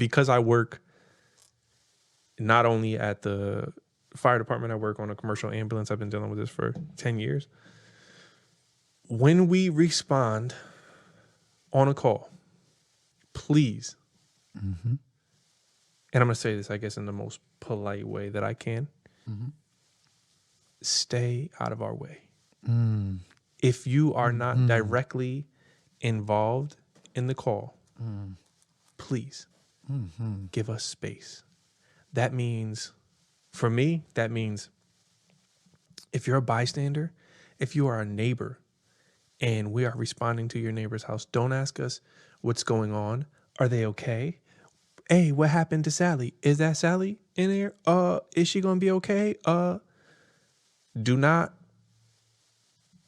because I work not only at the fire department, I work on a commercial ambulance. I've been dealing with this for 10 years. When we respond on a call, please, and I'm going to say this, I guess, in the most polite way that I can, stay out of our way. If you are not directly involved in the call, please give us space. That means, for me, that means if you're a bystander, if you are a neighbor and we are responding to your neighbor's house, don't ask us what's going on. Are they okay? Hey, what happened to Sally? Is that Sally in there? Is she going to be okay? Do not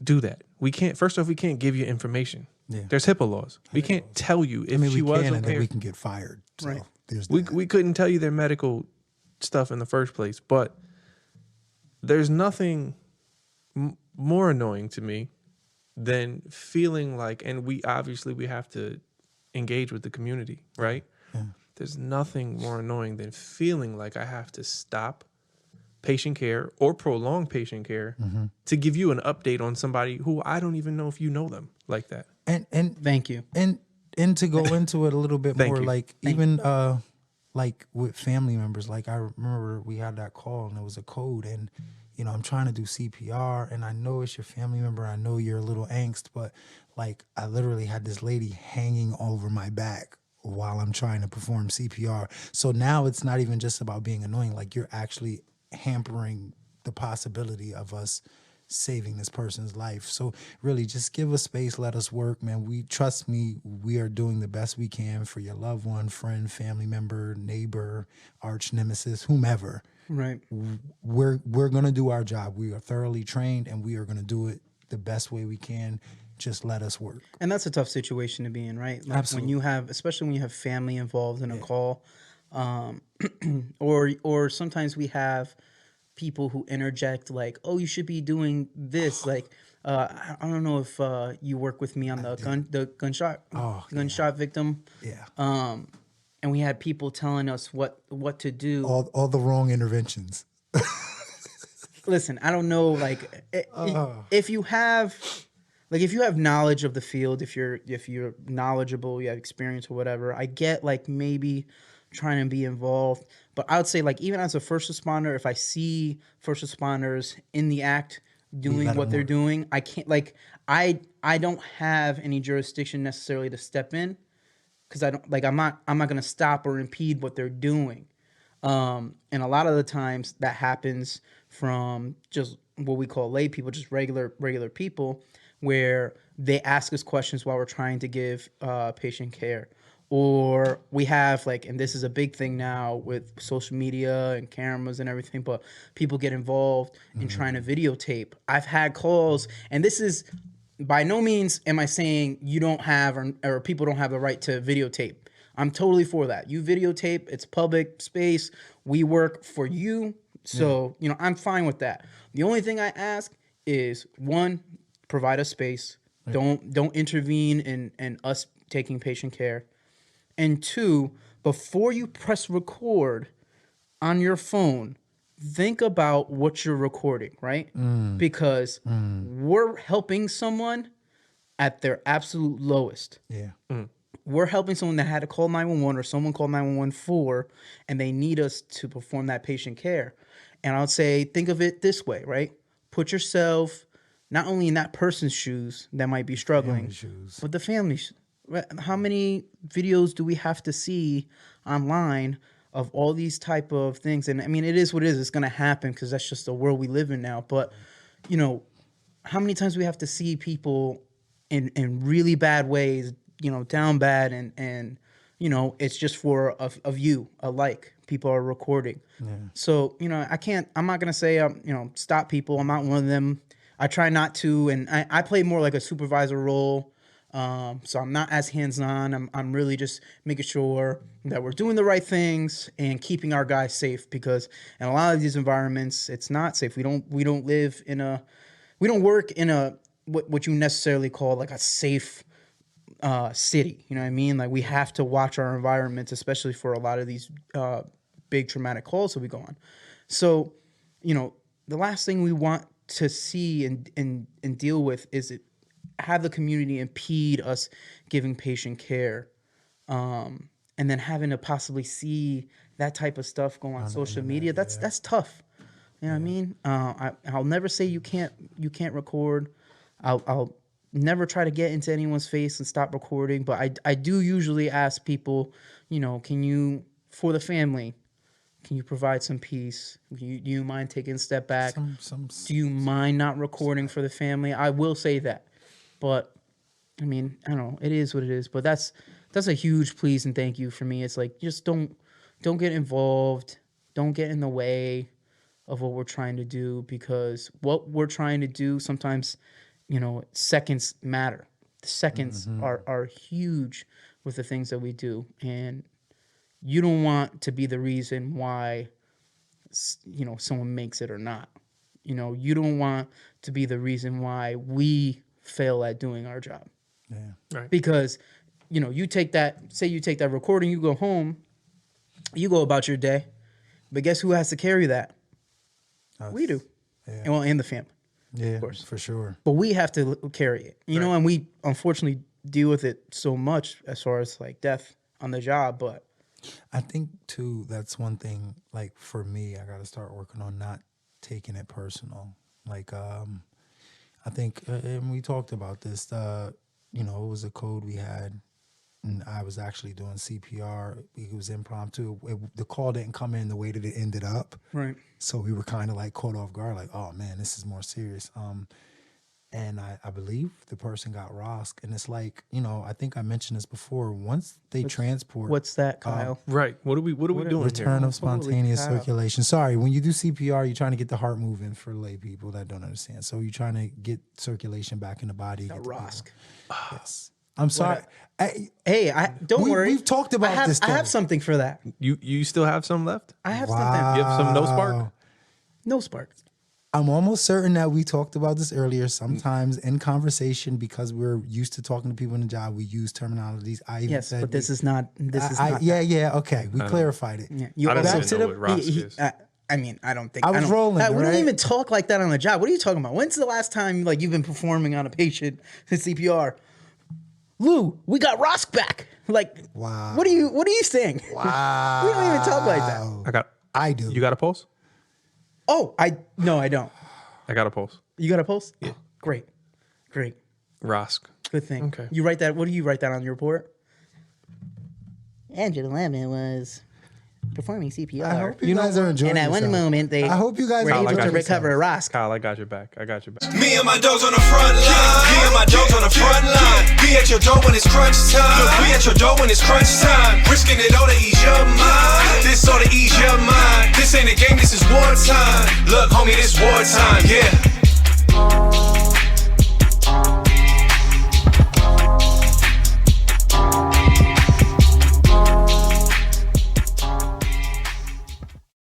do that. We can't, first off, we can't give you information. Yeah. There's HIPAA laws. We can't tell you if she was okay. And then we can get fired. So right. There's we couldn't tell you their medical stuff in the first place, but there's nothing more annoying to me than feeling like, and we have to engage with the community, right? Yeah. There's nothing more annoying than feeling like I have to stop patient care or prolong patient care to give you an update on somebody who I don't even know if you know them like that. And thank you. And to go into it a little bit more, like even like with family members, like I remember we had that call and it was a code, and you know, I'm trying to do CPR and I know it's your family member, I know you're a little angst, but like I literally had this lady hanging over my back while I'm trying to perform CPR. So now it's not even just about being annoying, like you're actually hampering the possibility of us saving this person's life. So really just give us space, let us work, man. Trust me, we are doing the best we can for your loved one, friend, family member, neighbor, arch nemesis, whomever. Right. We're going to do our job. We are thoroughly trained and we are going to do it the best way we can. Just let us work. And that's a tough situation to be in, right? Like Absolutely. When you have, especially when you have family involved in a call, or sometimes we have people who interject like, "Oh, you should be doing this." Like, I don't know if you work with me on the gunshot victim. Yeah. And we had people telling us what to do. All the wrong interventions. Listen, I don't know. Like, if you have knowledge of the field, if you're knowledgeable, you have experience or whatever, I get like maybe trying to be involved. But I would say, like, even as a first responder, if I see first responders in the act doing what they're doing, I can't, like, I don't have any jurisdiction necessarily to step in, because I'm not going to stop or impede what they're doing. And a lot of the times that happens from just what we call lay people, just regular people, where they ask us questions while we're trying to give patient care. Or we have, like, and this is a big thing now with social media and cameras and everything, but people get involved in trying to videotape. I've had calls, and this is, by no means am I saying you don't have or people don't have the right to videotape. I'm totally for that. You videotape, it's public space. We work for you. So, you know, I'm fine with that. The only thing I ask is, one, provide a space. Right. Don't intervene in us taking patient care. And two, before you press record on your phone, think about what you're recording, right? Because we're helping someone at their absolute lowest. Yeah. We're helping someone that had to call 911 or someone called 911 for, and they need us to perform that patient care. And I would say, think of it this way, right? Put yourself not only in that person's shoes that might be struggling, but the family's. How many videos do we have to see online of all these type of things? And I mean, it is what it is. It's going to happen because that's just the world we live in now. But, you know, how many times do we have to see people in really bad ways, you know, down bad, and you know, it's just for a view, a like. People are recording. Yeah. So, you know, I'm not going to say, you know, stop people. I'm not one of them. I try not to. And I play more like a supervisor role. So I'm not as hands-on. I'm really just making sure that we're doing the right things and keeping our guys safe, because in a lot of these environments, it's not safe. We don't work in a what you necessarily call like a safe city. You know what I mean? Like, we have to watch our environments, especially for a lot of these big traumatic calls that we go on. So, you know, the last thing we want to see and deal with is it have the community impede us giving patient care, and then having to possibly see that type of stuff go on social media. That's tough. You know what I mean? I'll never say you can't record. I'll never try to get into anyone's face and stop recording, but I do usually ask people, you know, can you, for the family, can you provide some peace? Do you mind taking a step back? Do you mind not recording for the family? I will say that. But, I mean, I don't know. It is what it is. But that's a huge please and thank you for me. It's like, just don't get involved. Don't get in the way of what we're trying to do, because what we're trying to do sometimes, you know, seconds matter. The seconds are huge with the things that we do. And you don't want to be the reason why, you know, someone makes it or not. You know, you don't want to be the reason why we fail at doing our job. Yeah. Right. Because, you know, you take that recording, you go home, you go about your day, but guess who has to carry that? We do. Yeah. And the family. Yeah, of course. for sure. But we have to carry it, you know, and we unfortunately deal with it so much as far as like death on the job. But I think too, that's one thing, like for me, I got to start working on not taking it personal. Like, I think, and we talked about this, you know, it was a code we had, and I was actually doing CPR. It was impromptu. The call didn't come in the way that it ended up. right. So we were kind of like caught off guard, like, oh man, this is more serious. And I believe the person got ROSC. And it's like, you know, I think I mentioned this before. Once they transport. What's that, Kyle? Right. What are we doing Return here? of spontaneous Holy cow. circulation. Sorry, when you do CPR, you're trying to get the heart moving for lay people that don't understand. So you're trying to get circulation back in the body. Got get the ROSC. people- Yes. I'm sorry. Hey, don't worry. We've talked about this. I have though. something for that. You still have some left? I have Wow. something. You have some no spark? No spark. I'm almost certain that we talked about this earlier. Sometimes in conversation, because we're used to talking to people in the job, we use terminologies. I even Yes, said but this is not. This is not. yeah. Okay, we clarified it. Yeah. You I don't also- even know what ROSC is. I mean, I don't think I was don't- rolling, We don't right? even talk like that on the job. What are you talking about? When's the last time like you've been performing on a patient in CPR? Lou, we got ROSC back. Like, Wow. What are you saying? Wow. We don't even talk like that. I do. You got a pulse? Oh, no, I don't. I got a pulse. You got a post? Yeah. Great. ROSC. Good thing. Okay. You write that. What do you write that on your report? Angela Lemon was performing CPR. I hope you guys are enjoying And at one yourself. moment, they I hope you guys were are able to enjoying recover a ROSC. Kyle, I got your back. Me and my dogs on the front line. Me and my dogs on the front line. Be at your door when it's crunch time. Look, we at your door when it's crunch time. Risking it all to ease your mind. This all to ease your mind. This ain't a game, this is wartime. Look, homie, this wartime, yeah.